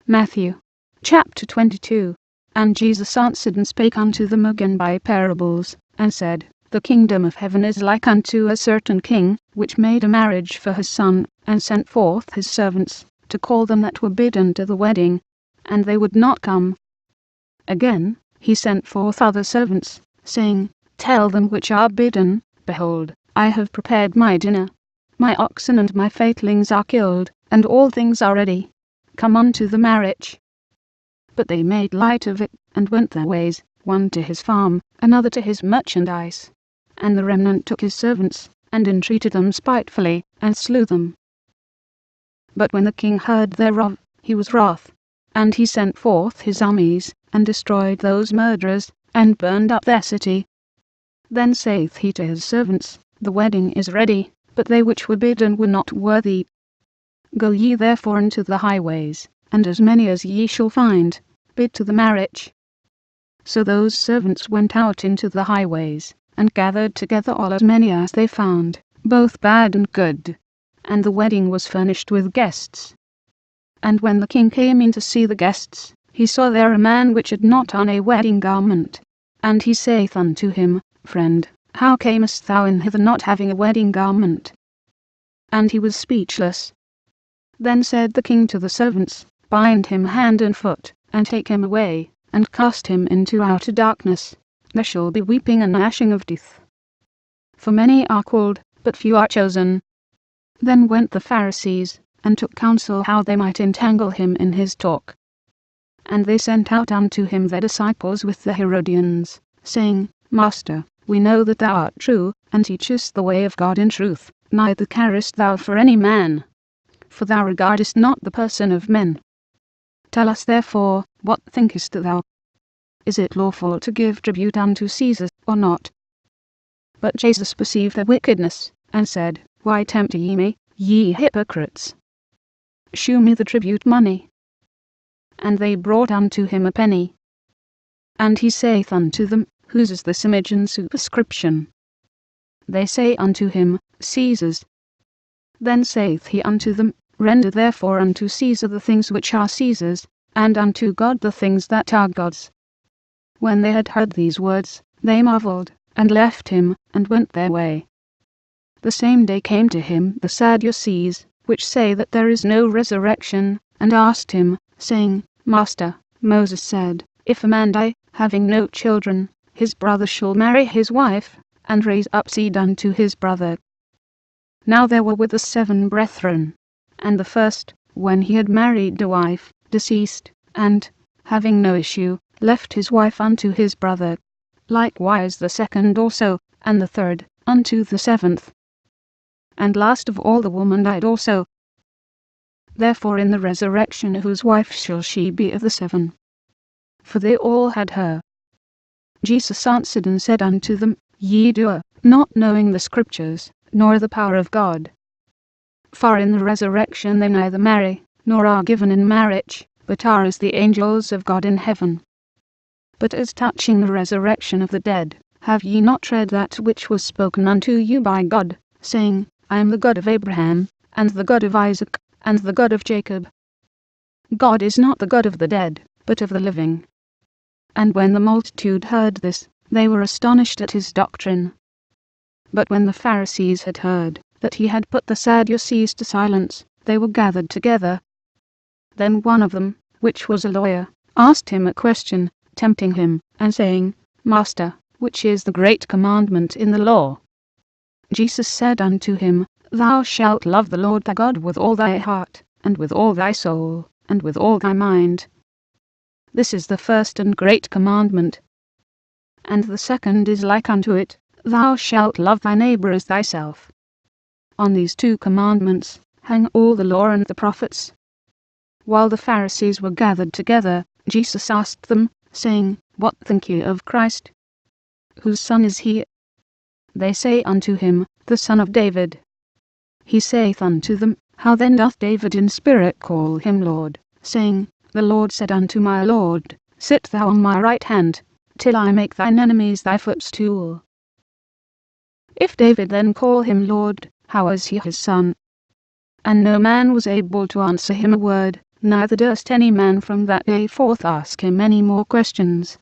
Matthew chapter 22. And Jesus answered and spake unto them again by parables, and said, The kingdom of heaven is like unto a certain king, which made a marriage for his son, and sent forth his servants, to call them that were bidden to the wedding, and they would not come. Again he sent forth other servants, saying, Tell them which are bidden, Behold, I have prepared my dinner. My oxen and my fatlings are killed, and all things are ready. Come unto the marriage. But they made light of it, and went their ways, one to his farm, another to his merchandise. And the remnant took his servants, and entreated them spitefully, and slew them. But when the king heard thereof, he was wroth, and he sent forth his armies, and destroyed those murderers, and burned up their city. Then saith he to his servants, The wedding is ready, but they which were bidden were not worthy. Go ye therefore into the highways, and as many as ye shall find, bid to the marriage. So those servants went out into the highways, and gathered together all as many as they found, both bad and good. And the wedding was furnished with guests. And when the king came in to see the guests, he saw there a man which had not on a wedding garment. And he saith unto him, Friend, how camest thou in hither not having a wedding garment? And he was speechless. Then said the king to the servants, Bind him hand and foot, and take him away, and cast him into outer darkness. There shall be weeping and gnashing of teeth. For many are called, but few are chosen. Then went the Pharisees, and took counsel how they might entangle him in his talk. And they sent out unto him their disciples with the Herodians, saying, Master, we know that thou art true, and teachest the way of God in truth, neither carest thou for any man. For thou regardest not the person of men. Tell us therefore, what thinkest thou? Is it lawful to give tribute unto Caesar, or not? But Jesus perceived their wickedness, and said, Why tempt ye me, ye hypocrites? Shew me the tribute money. And they brought unto him a penny. And he saith unto them, Whose is this image and superscription? They say unto him, Caesar's. Then saith he unto them, Render therefore unto Caesar the things which are Caesar's, and unto God the things that are God's. When they had heard these words, they marveled, and left him, and went their way. The same day came to him the Sadducees, which say that there is no resurrection, and asked him, saying, Master, Moses said, If a man die, having no children, his brother shall marry his wife, and raise up seed unto his brother. Now there were with us 7 brethren. And the first, when he had married a wife, deceased, and, having no issue, left his wife unto his brother. Likewise the second also, and the third, unto the 7th. And last of all the woman died also. Therefore in the resurrection whose wife shall she be of the 7? For they all had her. Jesus answered and said unto them, Ye do not knowing the Scriptures, nor the power of God. For in the resurrection they neither marry, nor are given in marriage, but are as the angels of God in heaven. But as touching the resurrection of the dead, have ye not read that which was spoken unto you by God, saying, I am the God of Abraham, and the God of Isaac, and the God of Jacob? God is not the God of the dead, but of the living. And when the multitude heard this, they were astonished at his doctrine. But when the Pharisees had heard that he had put the Sadducees to silence, they were gathered together. Then one of them, which was a lawyer, asked him a question, tempting him, and saying, Master, which is the great commandment in the law? Jesus said unto him, Thou shalt love the Lord thy God with all thy heart, and with all thy soul, and with all thy mind. This is the first and great commandment. And the second is like unto it, Thou shalt love thy neighbor as thyself. On these 2 commandments hang all the law and the prophets. While the Pharisees were gathered together, Jesus asked them, saying, What think ye of Christ? Whose son is he? They say unto him, The son of David. He saith unto them, How then doth David in spirit call him Lord, saying, The Lord said unto my Lord, Sit thou on my right hand, till I make thine enemies thy footstool. If David then call him Lord, how is he his son? And no man was able to answer him a word, neither durst any man from that day forth ask him any more questions.